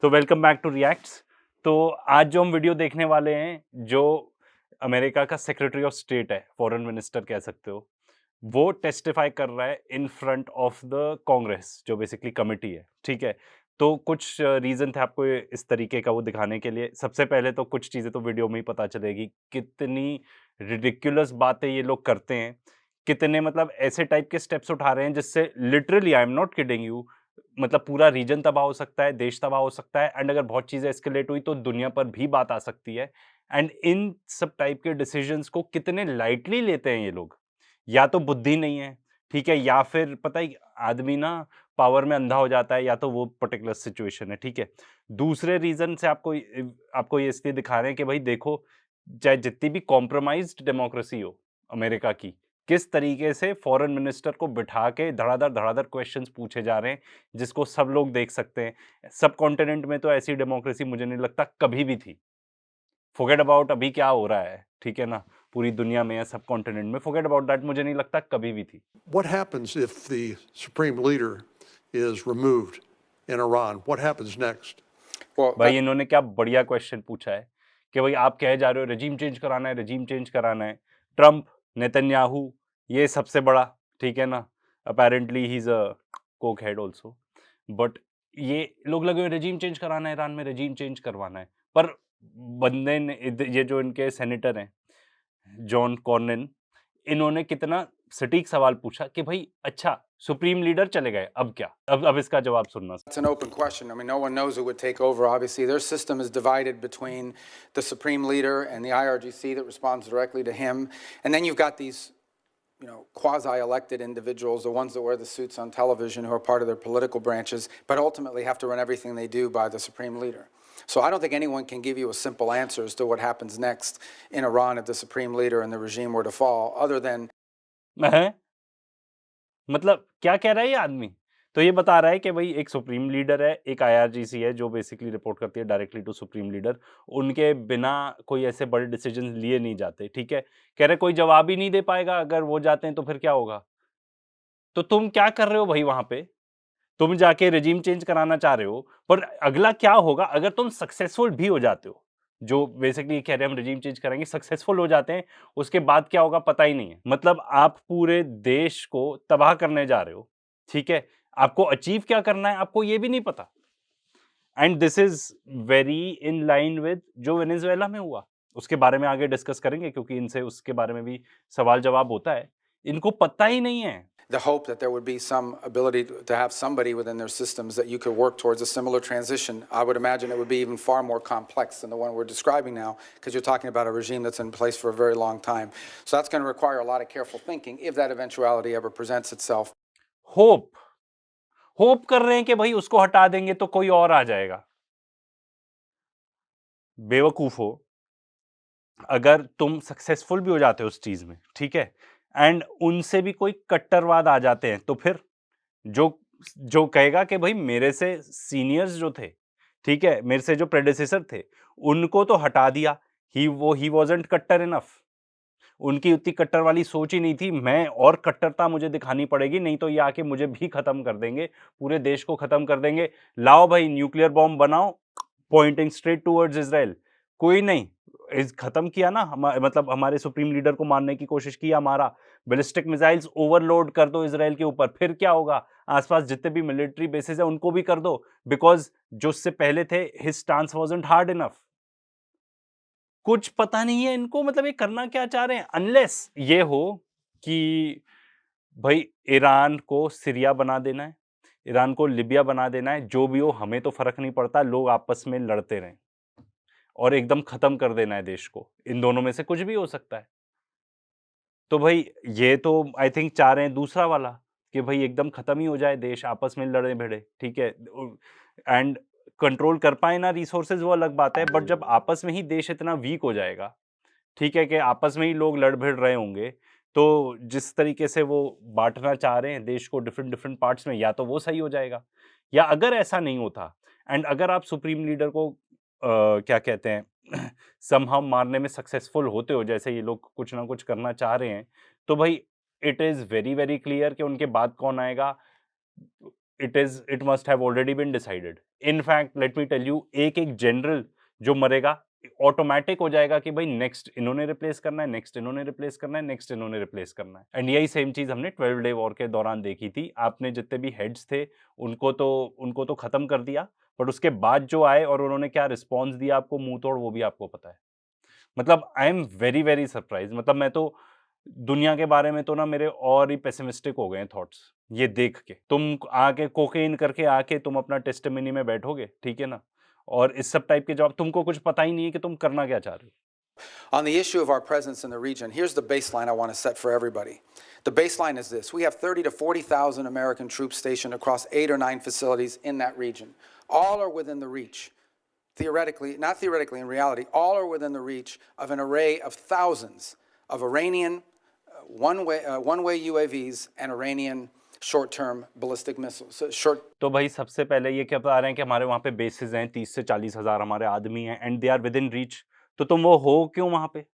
तो welcome back to reacts. तो आज जो हम वीडियो देखने वाले हैं, जो अमेरिका का सेक्रेटरी ऑफ स्टेट है, फॉरेन मिनिस्टर कह सकते हो, वो टेस्टिफाई कर रहा है in front of the Congress, जो बेसिकली कमिटी है। ठीक है, तो कुछ रीजन थे आपको इस तरीके का वो दिखाने के लिए। सबसे पहले तो कुछ चीजें तो वीडियो में ही पता चलेगी, कितनी रिडिकुलस बातें ये लोग करते हैं, कितने मतलब ऐसे टाइप के स्टेप्स उठा रहे हैं जिससे literally, I am not kidding you, मतलब पूरा रीजन तबाह हो सकता है, देश तबाह हो सकता है, एंड अगर बहुत चीजें एस्केलेट हुई तो दुनिया पर भी बात आ सकती है। एंड इन सब टाइप के डिसीजंस को कितने लाइटली लेते हैं ये लोग। या तो बुद्धि नहीं है, ठीक है, या फिर पता ही आदमी ना पावर में अंधा हो जाता है, या तो वो पर्टिकुलर सिचुएशन है। ठीक है, दूसरे रीजन से आपको ये इसलिए दिखा रहे हैं कि भाई देखो, चाहे जितनी भी कॉम्प्रोमाइज्ड डेमोक्रेसी हो अमेरिका की, किस तरीके से फॉरेन मिनिस्टर को बिठा के धड़ाधड़ धड़ाधड़ क्वेश्चंस पूछे जा रहे हैं, जिसको सब लोग देख सकते हैं। सब कॉन्टिनेंट में तो ऐसी डेमोक्रेसी मुझे नहीं लगता कभी भी थी। फॉरगेट अबाउट अभी क्या हो रहा है, ठीक है ना, पूरी दुनिया में या सब कॉन्टिनेंट में, फॉरगेट अबाउट दैट, मुझे नहीं लगता कभी भी थी। What happens if the supreme leader is removed in Iran? What happens next? Well, भाई इन्होंने क्या बढ़िया क्वेश्चन पूछा है कि भाई आप कहे जा रहे हो रजीम चेंज कराना है, रजीम चेंज कराना है। ट्रम्प, नेतन्याहू, ये सबसे बड़ा, ठीक है ना, apparently he is a Coke head also, but ये लोग लगे हुए रजीम चेंज कराना है, ईरान में रजीम चेंज करवाना है। पर बंदे ने ये जो इनके सेनेटर हैं, जॉन कॉर्नन, इन्होंने कितना सटीक सवाल पूछा कि भाई अच्छा सुप्रीम लीडर चले गए, अब क्या? अब इसका जवाब सुनना। that's an open question. I mean, no one knows who would take over. Obviously, their system is divided between the supreme leader and the IRGC that responds directly to him. And then you've got these, quasi-elected individuals, the ones that wear the suits on television who are part of their political branches, but ultimately have to run everything they do by the supreme leader. So I don't think anyone can give you a simple answer as to what happens next in Iran if the supreme leader and the regime were to fall, other than हैं? मतलब क्या कह रहा है ये आदमी? तो ये बता रहा है कि भाई एक सुप्रीम लीडर है, एक आईआरजीसी है जो बेसिकली रिपोर्ट करती है डायरेक्टली टू सुप्रीम लीडर। उनके बिना कोई ऐसे बड़े डिसीजन लिए नहीं जाते, ठीक है? कह रहे कोई जवाब ही नहीं दे पाएगा, अगर वो जाते हैं तो फिर क्या होगा? तो तुम क्या कर रहे हो भाई वहाँ पे? तुम जाके रेजिम चेंज कराना चाह रहे हो, पर अगला क्या होगा अगर तुम सक्सेसफुल भी हो जाते हो? जो बेसिकली कह रहे हैं हम रेजिम चेंज करेंगे, सक्सेसफुल हो जाते हैं, उसके बाद क्या होगा पता ही नहीं है। मतलब आप पूरे देश को तबाह करने जा रहे हो, ठीक है? आपको अचीव क्या करना है, आपको ये भी नहीं पता। And this is very in line with जो वेनेजुएला में हुआ। उसके बारे में आगे डिस्कस करेंगे, क्योंकि इनसे उसके बारे में भी सवाल जवाब होता है। इनको पता ही नहीं है। the hope that there would be some ability to have somebody within their systems that you could work towards a similar transition. I would imagine it would be even far more complex than the one we're describing now, because you're talking about a regime that's in place for a very long time. So that's going to require a lot of careful thinking if that eventuality ever presents itself. Hope कर रहे हैं कि भाई उसको हटा देंगे तो कोई और आ जाएगा। बेवकूफ हो। अगर तुम सक्सेसफुल भी हो जाते हो उस चीज में, ठीक है, एंड उनसे भी कोई कट्टरवाद आ जाते हैं, तो फिर जो जो कहेगा कि भाई मेरे से सीनियर्स जो थे, ठीक है, मेरे से जो प्रेडेसेसर थे, उनको तो हटा दिया, ही वाजंट कट्टर इनफ, उनकी उतनी कट्टर वाली सोच ही नहीं थी, मैं और कट्टरता मुझे दिखानी पड़ेगी, नहीं तो ये आके मुझे भी खत्म कर देंगे, पूरे देश को खत्म कर देंगे। लाओ भाई न्यूक्लियर बॉम्ब बनाओ, पॉइंटिंग स्ट्रेट टुवर्ड्स इजराइल। कोई नहीं, इस खत्म किया ना, मतलब हमारे सुप्रीम लीडर को मारने की कोशिश की, हमारा बैलिस्टिक मिसाइल्स ओवरलोड कर दो इसराइल के ऊपर, फिर क्या होगा? आसपास जितने भी मिलिट्री बेसेस है उनको भी कर दो, बिकॉज जो उससे पहले थे, his stance wasn't hard enough. कुछ पता नहीं है इनको, मतलब ये करना क्या चाह रहे हैं, अनलेस ये हो कि भाई ईरान को सीरिया बना देना है, ईरान को लिबिया बना देना है, जो भी हो हमें तो फर्क नहीं पड़ता, लोग आपस में लड़ते रहें और एकदम खत्म कर देना है देश को। इन दोनों में से कुछ भी हो सकता है। तो भाई ये तो आई थिंक चाह रहे हैं दूसरा वाला, कि भाई एकदम खत्म ही हो जाए देश, आपस में लड़े भिड़े, ठीक है, एंड कंट्रोल कर पाए ना रिसोर्सेज, वो अलग बात है, बट जब आपस में ही देश इतना वीक हो जाएगा, ठीक है, कि आपस में ही लोग लड़ भिड़ रहे होंगे, तो जिस तरीके से वो बांटना चाह रहे हैं देश को डिफरेंट डिफरेंट पार्ट्स में, या तो वो सही हो जाएगा, या अगर ऐसा नहीं होता, एंड अगर आप सुप्रीम लीडर को क्या कहते हैं समहाउ मारने में सक्सेसफुल होते हो, जैसे ये लोग कुछ ना कुछ करना चाह रहे हैं, तो भाई it is very very clear कि उनके बाद कौन आएगा। It must have already been decided in fact let me tell you, एक एक जनरल जो मरेगा ऑटोमेटिक हो जाएगा कि भाई नेक्स्ट इन्होंने रिप्लेस करना है, नेक्स्ट इन्होंने रिप्लेस करना है, नेक्स्ट इन्होंने रिप्लेस करना है। एंड यही सेम चीज हमने 12 डे वॉर के दौरान देखी थी। आपने जितने भी हेड्स थे उनको तो खत्म कर दिया, बट उसके बाद जो आए और उन्होंने क्या रिस्पॉन्स दिया आपको मुंह तोड़, वो भी आपको पता है। मतलब I am very very surprise. मतलब मैं तो दुनिया के बारे में तो ना मेरे और ही पेसिमिस्टिक हो गए हैं थॉट्स ये देख के। तुम आके कोकेन करके आके तुम अपना टेस्टिमनी में बैठोगे, ठीक है ना, और इस सब टाइप के जवाब, तुमको कुछ पता ही नहीं है कि तुम करना क्या चाह रहे हो। On the issue of our presence in the region, here's the baseline I want to set for everybody. The baseline is this: we have 30 to 40,000 American troops stationed across 8 or 9 facilities in that region. All are within the reach. Theoretically, not theoretically, in reality, all are within the reach of an array of thousands of Iranian one-way UAVs and Iranian short-term ballistic missiles. तो भाई सबसे पहले ये क्या बता रहे हैं कि हमारे वहां पे बेसिस हैं, 30 से 40 हजार हमारे आदमी हैं and they are within reach. तो तुम वो हो क्यों वहां पे?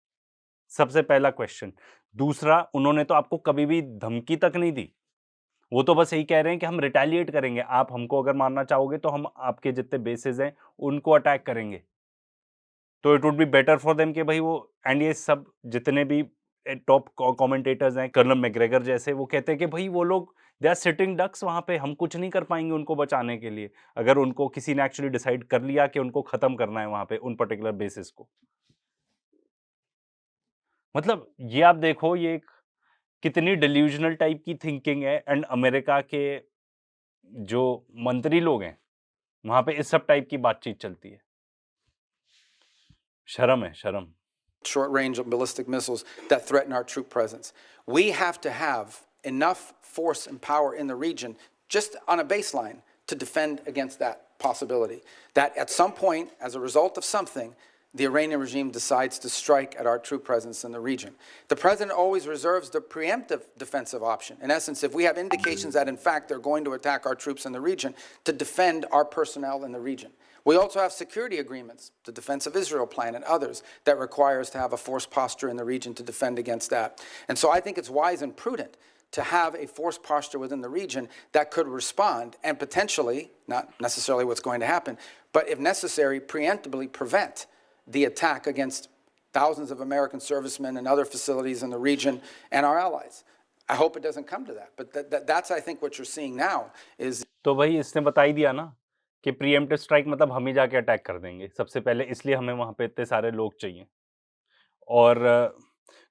सबसे पहला क्वेश्चन। दूसरा, उन्होंने तो आपको कभी भी धमकी तक नहीं दी। वो तो बस यही कह रहे हैं कि हम रिटेलिएट करेंगे, आप हमको अगर मारना चाहोगे तो हम आपके जितने बेसिस हैं उनको अटैक करेंगे। तो it would be better for them कि भाई वो, एंड ये सब जितने भी टॉप कमेंटेटर्स हैं, कर्नल मैकग्रेगर जैसे, वो कहते हैं कि भाई वो लोग दे आर सिटिंग डक्स वहां पे, हम कुछ नहीं कर पाएंगे उनको बचाने के लिए, अगर उनको किसी ने एक्चुअली डिसाइड कर लिया कि उनको खत्म करना है वहां पे उन पर्टिकुलर बेसिस को। मतलब ये आप देखो, ये एक कितनी डिल्यूजनल टाइप की थिंकिंग है। एंड अमेरिका के जो मंत्री लोग हैं वहां पे इस सब टाइप की बातचीत चलती है। शर्म है, शर्म। Short-range ballistic missiles that threaten our troop presence. We have to have enough force and power in the region, just on a baseline, to defend against that possibility. That at some point, as a result of something, the Iranian regime decides to strike at our troop presence in the region. The president always reserves the preemptive defensive option. In essence, if we have indications that in fact they're going to attack our troops in the region, to defend our personnel in the region. We also have security agreements, the Defense of Israel Plan and others, that require us to have a force posture in the region to defend against that. And so I think it's wise and prudent to have a force posture within the region that could respond and potentially, not necessarily what's going to happen, but if necessary, preemptively prevent the attack against thousands of American servicemen and other facilities in the region and our allies. I hope it doesn't come to that, but that's I think what you're seeing now is. तो भाई इसने बता ही दिया ना कि pre-emptive strike मतलब हम ही जाके अटैक कर देंगे सबसे पहले, इसलिए हमें वहां पे इतने सारे लोग चाहिए। और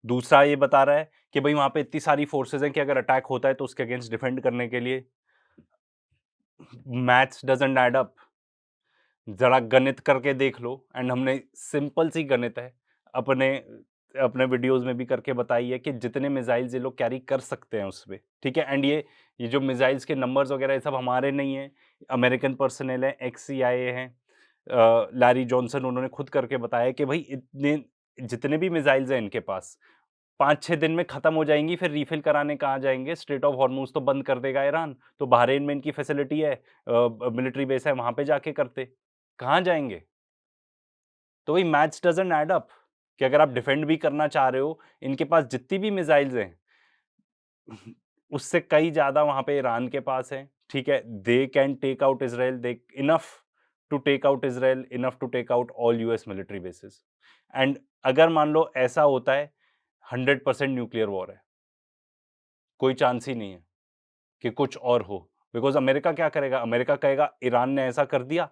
दूसरा ये बता रहा है कि भाई वहां पे इतनी सारी फोर्सेस हैं कि अगर अटैक होता है तो उसके अगेंस्ट डिफेंड करने के लिए मैथ्स डजंट ऐड अप। जरा गणित करके देख लो। एंड हमने सिंपल सी गणित है अपने अपने वीडियोस में भी करके बताई है कि जितने मिसाइल्स ये लोग कैरी कर सकते हैं उसमें, ठीक है। एंड ये जो मिसाइल्स के नंबर्स वगैरह ये सब हमारे नहीं है, अमेरिकन पर्सनल है, एक्स CIA हैं, लैरी जॉनसन, उन्होंने खुद करके बताया कि भाई इतने जितने भी मिसाइल्स हैं इनके पास 5-6 दिन में खत्म हो जाएंगी, फिर रीफिल कराने कहाँ जाएंगे? स्ट्रेट ऑफ हॉर्मुज तो बंद कर देगा ईरान, तो बहरीन में इनकी फैसिलिटी है, मिलिट्री बेस है, वहां पे जाके करते, कहाँ जाएंगे? तो वही मैथ्स डजंट ऐड अप कि अगर आप डिफेंड भी करना चाह रहे हो, इनके पास जितनी भी मिसाइल्स हैं उससे कई ज्यादा वहां पे ईरान के पास है, ठीक है। They can take out Israel, they enough to take out Israel, enough to take out all US military bases. And अगर मान लो ऐसा होता है, 100% न्यूक्लियर वॉर है, कोई चांस ही नहीं है कि कुछ और हो। बिकॉज अमेरिका क्या करेगा? अमेरिका कहेगा ईरान ने ऐसा कर दिया,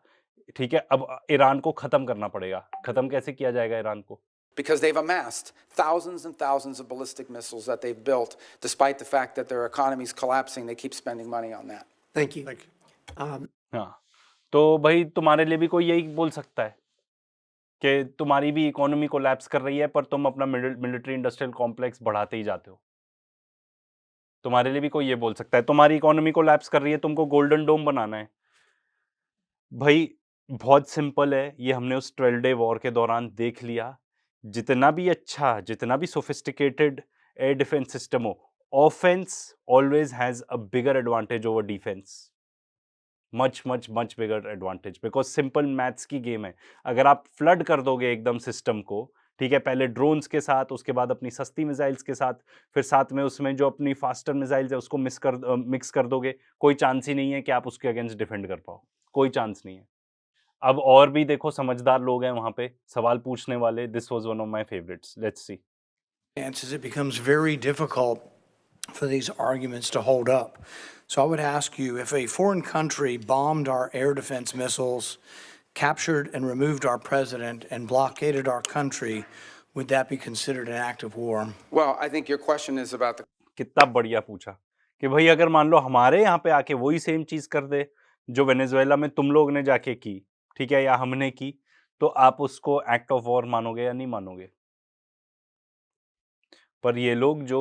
ठीक है, अब ईरान को खत्म करना पड़ेगा। खत्म कैसे किया जाएगा ईरान को? Because they've amassed thousands and thousands of ballistic missiles that they've built, despite the fact that their economy is collapsing, they keep spending money on that. Thank you. Thank you. हाँ, तो भाई तुम्हारे लिए भी कोई यही बोल सकता है कि तुम्हारी भी इकोनॉमी कोलैप्स कर रही है, पर तुम अपना मिलिट्री इंडस्ट्रियल कॉम्प्लेक्स बढ़ाते ही जाते हो। तुम्हारे लिए भी कोई ये बोल सकता है तुम्हारी इकोनॉमी कोलैप्स कर रही है, तुमको गोल्डन डोम बनाना है। भाई बहुत सिंपल है, ये हमने उस 12 डे वॉर के दौरान देख लिया। जितना भी अच्छा, जितना भी सोफिस्टिकेटेड एयर डिफेंस सिस्टम हो, offence always has a bigger advantage over defence, much much much bigger advantage, because simple maths की गेम है। अगर आप फ्लड कर दोगे एकदम सिस्टम को, ठीक है, पहले ड्रोन्स के साथ, उसके बाद अपनी सस्ती मिसाइल्स के साथ, फिर साथ में उसमें जो अपनी फास्टर मिसाइल्स है उसको मिक्स कर दोगे, कोई चांस ही नहीं है कि आप उसके अगेंस्ट डिफेंड कर पाओ, कोई चांस नहीं है। अब और भी देखो समझदार लोग हैं वहां पे सवाल पूछने वाले. This was one of my favourites. Let's see. It becomes very difficult for these arguments to hold up. So I would ask you, if a foreign country bombed our air defense missiles, captured and removed our president, and blockaded our country, would that be considered an act of war? Well, I think your question is about the कितना बढ़िया पूछा कि भाई अगर मान लो हमारे यहाँ पे आके वही सेम चीज कर दे जो वेनेजुएला में तुम लोग ने जाके की, ठीक है, या हमने की, तो आप उसको एक्ट ऑफ वॉर मानोगे या नहीं मानोगे? पर ये लोग जो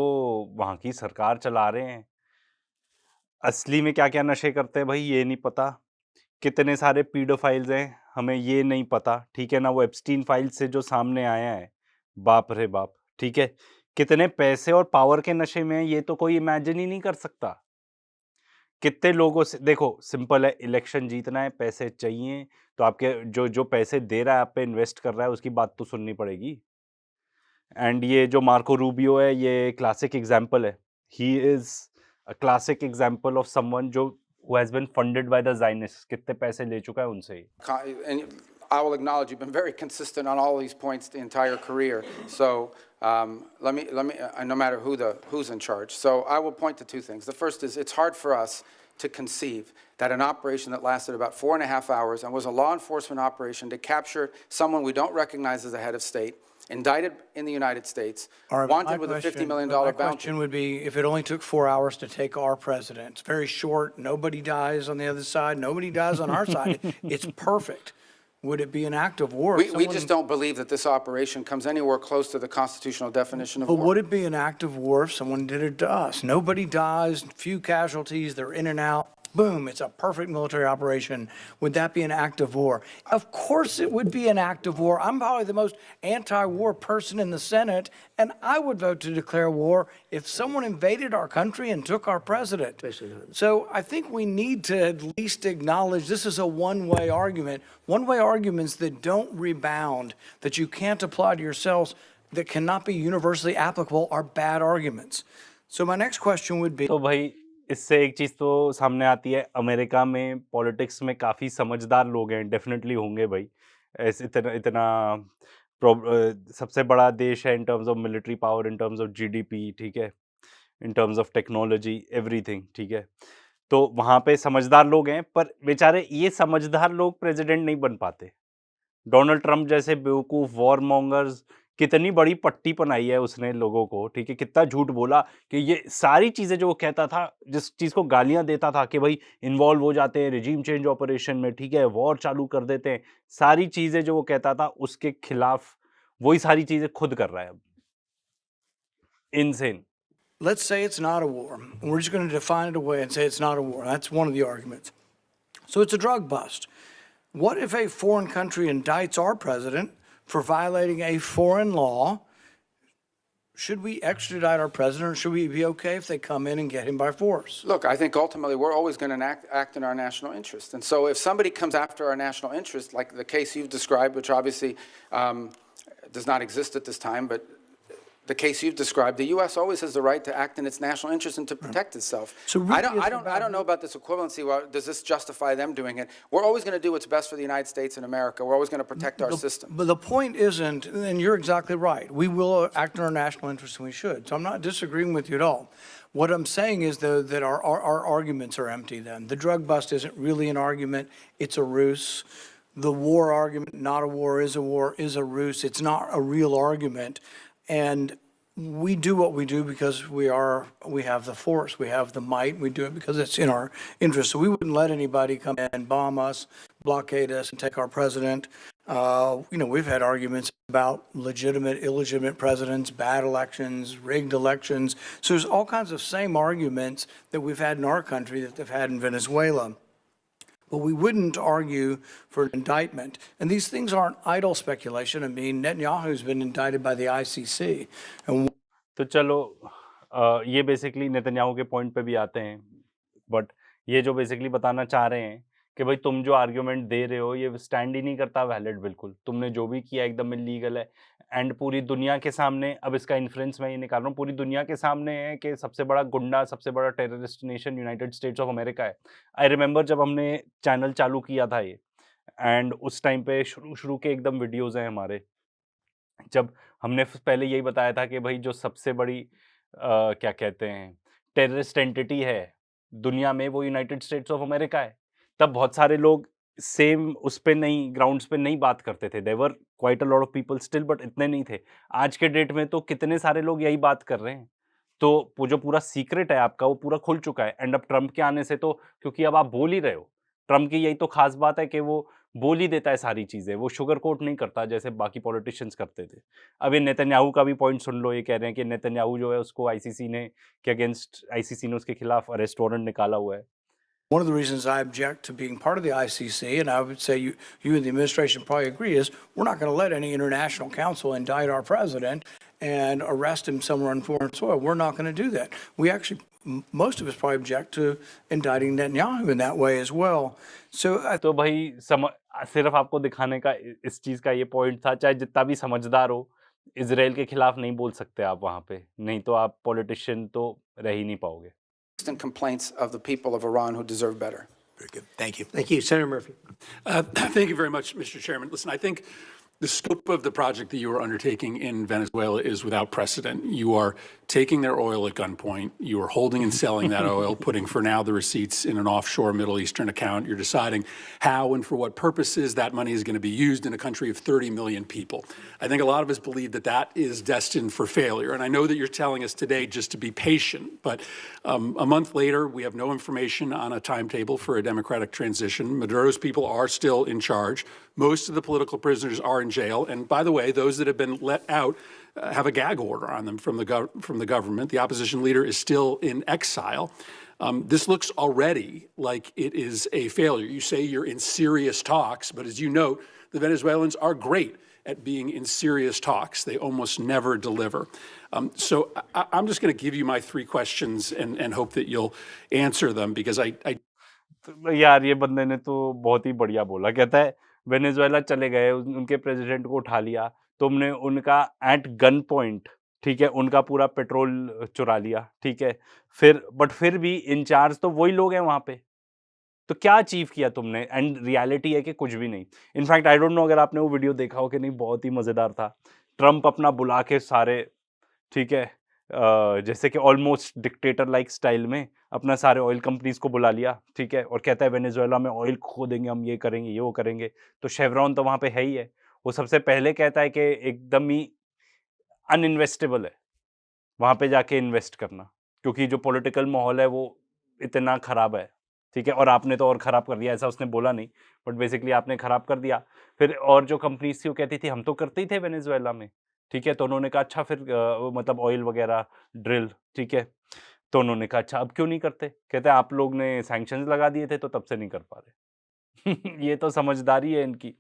वहां की सरकार चला रहे हैं, असली में क्या क्या नशे करते हैं भाई ये नहीं पता. कितने सारे पीडोफाइल्स हैं हमें ये नहीं पता, ठीक है ना. वो एप्स्टीन फाइल्स से जो सामने आया है, बाप रे बाप, ठीक है. कितने पैसे और पावर के नशे में है ये तो कोई इमेजिन ही नहीं कर सकता. कितने लोगों से देखो सिंपल है, इलेक्शन जीतना है, पैसे चाहिए, तो आपके जो जो पैसे दे रहा है आप पे इन्वेस्ट कर रहा है उसकी बात तो सुननी पड़ेगी. एंड ये जो मार्को रूबियो है ये क्लासिक एग्जाम्पल है. He is a classic example of someone जो who has been funded by the Zionists. कितने पैसे ले चुका है उनसे ही. and I will acknowledge you've been very consistent on all these points the entire career. So let me no matter who's in charge. So I will point to two things. The first is it's hard for us to conceive that an operation that lasted about 4.5 hours and was a law enforcement operation to capture someone we don't recognize as a head of state, indicted in the United States, All right, wanted with a $50 million my bounty. question would be, if it only took 4 hours to take our president, it's very short, nobody dies on the other side, nobody dies on our side, it's perfect. Would it be an act of war? We just don't believe that this operation comes anywhere close to the constitutional definition of But war. would it be an act of war if someone did it to us? Nobody dies, few casualties, they're in and out. Boom, it's a perfect military operation. Would that be an act of war? Of course it would be an act of war. I'm probably the most anti-war person in the Senate, and I would vote to declare war if someone invaded our country and took our president. So I think we need to at least acknowledge this is a one-way argument. One-way arguments that don't rebound, that you can't apply to yourselves, that cannot be universally applicable are bad arguments. So my next question would be, तो भाई इससे एक चीज तो सामने आती है, America में पॉलिटिक्स में काफी समझदार लोग हैं, डेफिनेटली होंगे भाई. ऐसे इतना इतना सबसे बड़ा देश है in terms of military power, in terms of GDP, ठीक है, in terms of technology, everything, ठीक है. तो वहां पे समझदार लोग हैं, पर बेचारे ये समझदार लोग प्रेसिडेंट नहीं बन पाते. डोनाल्ड ट्रंप जैसे बेवकूफ वॉर मॉन्गर्स, कितनी बड़ी पट्टी बनाई है उसने लोगों को, ठीक है, कितना झूठ बोला कि ये सारी चीजें जो वो कहता था, जिस चीज को गालियां देता था कि भाई इन्वॉल्व हो जाते हैं रिजीम चेंज ऑपरेशन में, ठीक है, वॉर चालू कर देते हैं, सारी चीजें जो वो कहता था उसके खिलाफ वही सारी चीजें खुद कर रहा है अब. Insane. let's say it's not a war. We're just going to define it away and say it's not a war. That's one of the arguments. So it's a drug bust. What if a foreign country indicts our president for violating a foreign law? Should we extradite our president, or should we be okay if they come in and get him by force? Look, I think ultimately we're always going to act in our national interest. And so if somebody comes after our national interest, like the case you've described, which obviously does not exist at this time, but the case you've described, the U.S. always has the right to act in its national interest and to protect itself. So really I it's don't know about this equivalency. Well, does this justify them doing it? We're always going to do what's best for the United States and America. We're always going to protect our system. But the point isn't, and you're exactly right, we will act in our national interest and we should. So I'm not disagreeing with you at all. What I'm saying is, though, that our arguments are empty then. The drug bust isn't really an argument, it's a ruse. The war argument, not a war, is a ruse. It's not a real argument. And we do what we do because we have the force, we have the might, we do it because it's in our interest. So we wouldn't let anybody come in and bomb us, blockade us, and take our president. We've had arguments about legitimate, illegitimate presidents, bad elections, rigged elections. So there's all kinds of same arguments that we've had in our country that they've had in Venezuela. But we wouldn't argue for an indictment. And these things aren't idle speculation. I mean, Netanyahu's been indicted by the ICC. And तो चलो ये basically Netanyahu के point पे भी आते हैं, but ये जो बेसिकली बताना चाह रहे हैं कि भाई तुम जो आर्ग्यूमेंट दे रहे हो ये स्टैंड ही नहीं करता वैलिड, बिल्कुल तुमने जो भी किया एकदम इलीगल है. एंड पूरी दुनिया के सामने, अब इसका इन्फ्लुएंस मैं ये निकाल रहा हूँ, पूरी दुनिया के सामने है कि सबसे बड़ा गुंडा, सबसे बड़ा terrorist nation United States of America है. आई रिमेंबर जब हमने चैनल चालू किया था ये, एंड उस टाइम पे शुरू के एकदम वीडियोज़ हैं हमारे, जब हमने पहले यही बताया था कि भाई जो सबसे बड़ी क्या कहते हैं टेररिस्ट एंटिटी है दुनिया में वो यूनाइटेड स्टेट्स ऑफ अमेरिका है। तब बहुत सारे लोग सेम उस पे नहीं ग्राउंड्स पे नहीं बात करते थे। There were quite a lot of people still but इतने नहीं थे। आज के डेट में तो कितने सारे लोग यही बात कर रहे हैं। तो वो जो पूरा सीक्रेट है आपका वो पूरा खुल चुका है एंड अब ट्रम्प के आने से तो क्योंकि अब आप बोल ही रहे हो। ट्रम्प की यही तो खास बात है कि वो बोल ही देता है सारी चीज़ें, वो शुगर कोट नहीं करता जैसे बाकी पॉलिटिशियंस करते थे। अब ये नेतन्याहू का भी पॉइंट सुन लो, ये कह रहे हैं कि नेतन्याहू जो है उसको आईसीसी ने के अगेंस्ट आईसीसी ने उसके खिलाफ अरेस्ट वारंट निकाला हुआ है। One of the reasons I object to being part of the ICC, and I would say you and the administration probably agree, is we're not going to let any international council indict our president and arrest him somewhere on foreign soil. We're not going to do that. We actually, most of us probably object to indicting Netanyahu in that way as well. So तो भाई सिर्फ आपको दिखाने का इस चीज़ का ये point था, चाहे जितना भी समझदार हो, इज़राइल के खिलाफ नहीं बोल सकते आप वहाँ पे, नहीं तो आप पॉलिटिशियन तो रह ही नहीं पाओगे। complaints of the people of Iran who deserve better. Very good. Thank you. Thank you. Senator Murphy. Thank you very much, Mr. Chairman. Listen, I think the scope of the project that you are undertaking in Venezuela is without precedent. You are taking their oil at gunpoint. You are holding and selling that oil, putting for now the receipts in an offshore Middle Eastern account. You're deciding how and for what purposes that money is going to be used in a country of 30 million people. I think a lot of us believe that that is destined for failure. And I know that you're telling us today just to be patient, but a month later, we have no information on a timetable for a democratic transition. Maduro's people are still in charge. Most of the political prisoners are in jail. And by the way, those that have been let out have a gag order on them from the government. The opposition leader is still in exile. This looks already like it is a failure. You say you're in serious talks, but as you note, the Venezuelans are great at being in serious talks. They almost never deliver. So I'm just going to give you my three questions and hope that you'll answer them because I तो यार ये बंदे ने तो बहुत ही बढ़िया बोला, कहता है वेनेजुएला चले गए, उनके प्रेसिडेंट को उठा लिया, तुमने उनका एट गन पॉइंट, ठीक है, उनका पूरा पेट्रोल चुरा लिया, ठीक है, फिर भी इंचार्ज तो वही लोग हैं वहां पे, तो क्या अचीव किया तुमने? एंड रियलिटी है कि कुछ भी नहीं। इनफैक्ट आई डोंट नो अगर आपने वो वीडियो देखा हो कि नहीं, बहुत ही मजेदार था। ट्रम्प अपना बुला के सारे, ठीक है, जैसे कि ऑलमोस्ट डिक्टेटर लाइक स्टाइल में अपना सारे ऑयल कंपनीज को बुला लिया, ठीक है, और कहता है वेनेजुएला में ऑयल खोदेंगे हम, ये करेंगे, ये वो करेंगे। तो शेवरॉन तो वहां पे है ही है। वो सबसे पहले कहता है कि एकदम ही अनइन्वेस्टेबल है वहां पे जाके इन्वेस्ट करना, क्योंकि जो पॉलिटिकल माहौल है वो इतना खराब है, ठीक है, और आपने तो और खराब कर दिया, ऐसा उसने बोला नहीं, बट बेसिकली आपने खराब कर दिया। फिर और जो कंपनीज थी वो कहती थी हम तो करते ही थे वेनेजुएला में, ठीक है, तो उन्होंने कहा अच्छा फिर मतलब ऑयल वगैरह ड्रिल, ठीक है, तो उन्होंने कहा अच्छा अब क्यों नहीं करते? कहते हैं आप लोग ने सैंक्शंस लगा दिए थे तो तब से नहीं कर पा रहे। ये तो समझदारी है इनकी।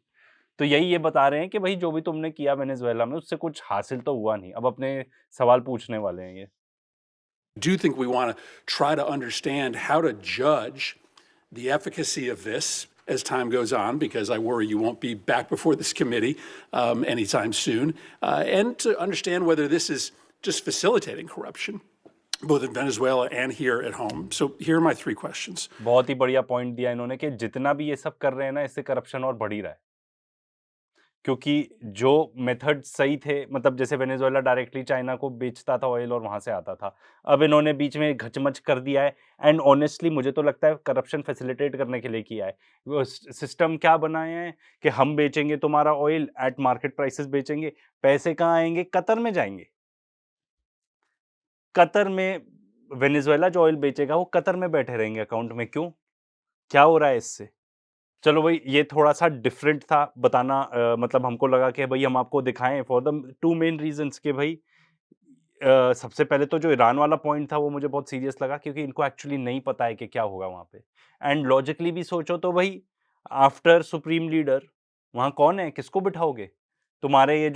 तो यही ये बता रहे हैं कि भाई जो भी तुमने किया वेनेजुएला में उससे कुछ हासिल तो हुआ नहीं, अब अपने सवाल पूछने वाले हैं ये। do think we want to try to understand how to judge the efficacy of this as time goes on, because I worry you won't be back before this committee anytime soon, and to understand whether this is just facilitating corruption, both in Venezuela and here at home. So here are my three questions. बहुत ही बढ़िया point दिया इन्होंने कि जितना भी ये सब कर रहे हैं ना, इससे करप्शन और बढ़ ही रहा है, क्योंकि जो मेथड सही थे, मतलब जैसे वेनेजुएला डायरेक्टली चाइना को बेचता था ऑयल और वहां से आता था, अब इन्होंने बीच में घचमच कर दिया है। एंड ऑनेस्टली मुझे तो लगता है करप्शन फैसिलिटेट करने के लिए किया है। वो सिस्टम क्या बनाए हैं कि हम बेचेंगे तुम्हारा ऑयल एट मार्केट प्राइसेस बेचेंगे, पैसे कहाँ आएंगे? कतर में जाएंगे। कतर में वेनेजुएला जो ऑयल बेचेगा वो कतर में बैठे रहेंगे अकाउंट में। क्यों? क्या हो रहा है इससे? चलो भाई ये थोड़ा सा डिफरेंट था बताना, मतलब हमको लगा कि भाई हम आपको दिखाएं for the two main reasons के भाई सबसे पहले तो जो ईरान वाला पॉइंट था वो मुझे बहुत सीरियस लगा, क्योंकि इनको एक्चुअली नहीं पता है कि क्या होगा वहां पे। एंड लॉजिकली भी सोचो तो भाई आफ्टर सुप्रीम लीडर वहां कौन है, किसको बिठाओगे? तुम्हारे ये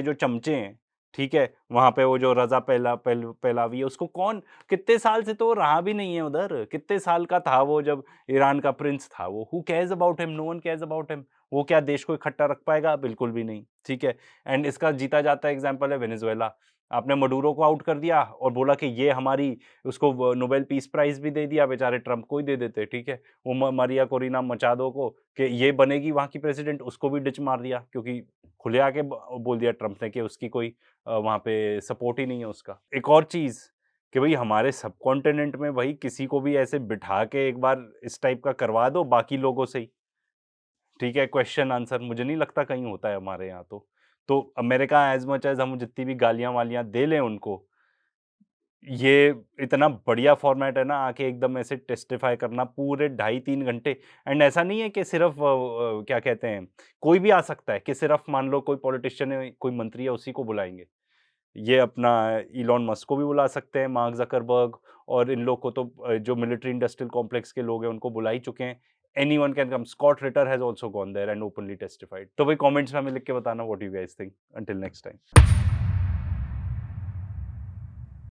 जो चमचे हैं, ठीक है, वहां पे वो जो रजा पहलावी है, उसको कौन, कितने साल से तो वो रहा भी नहीं है उधर, कितने साल का था वो जब ईरान का प्रिंस था वो। Who cares about him? No one cares about him. वो क्या देश को इकट्ठा रख पाएगा? बिल्कुल भी नहीं, ठीक है? एंड इसका जीता जाता एग्जाम्पल है वेनेजुएला। आपने मडूरो को आउट कर दिया और बोला कि ये हमारी, उसको नोबेल पीस प्राइज़ भी दे दिया, बेचारे ट्रंप को ही दे देते, ठीक है? वो मारिया कोरिना मचाडो को कि ये बनेगी वहाँ की प्रेसिडेंट, उसको भी डिच मार दिया क्योंकि खुले आके बोल दिया ट्रंप ने कि उसकी कोई वहाँ पे सपोर्ट ही नहीं है उसका। एक और चीज़ कि भाई हमारे सबकॉन्टिनेंट में भाई किसी को भी ऐसे बिठा के एक बार इस टाइप का करवा दो बाकी लोगों से ही, ठीक है? क्वेश्चन आंसर मुझे नहीं लगता कहीं होता है हमारे यहाँ तो। तो अमेरिका एज़ मच एज़ हम जितनी भी गालियाँ-वालियाँ दे लें उनको, ये इतना बढ़िया फॉर्मेट है ना, आके एकदम ऐसे टेस्टिफ़ाई करना पूरे ढाई 3 घंटे। एंड ऐसा नहीं है कि सिर्फ़ क्या कहते हैं, कोई भी आ सकता है कि सिर्फ़ मान लो कोई पॉलिटिशियन है, कोई मंत्री है, उसी को बुलाएँगे। ये अपना इलॉन मस्क को भी बुला सकते हैं, मार्क ज़करबर्ग, और इन लोग को तो जो मिलिट्री इंडस्ट्रियल कॉम्प्लेक्स के लोग हैं, उनको बुला ही चुके हैं। Anyone can come. Scott Ritter has also gone there and openly testified. तो भाई कमेंट्स में हमें लिख के बताना what you guys think. Until next time.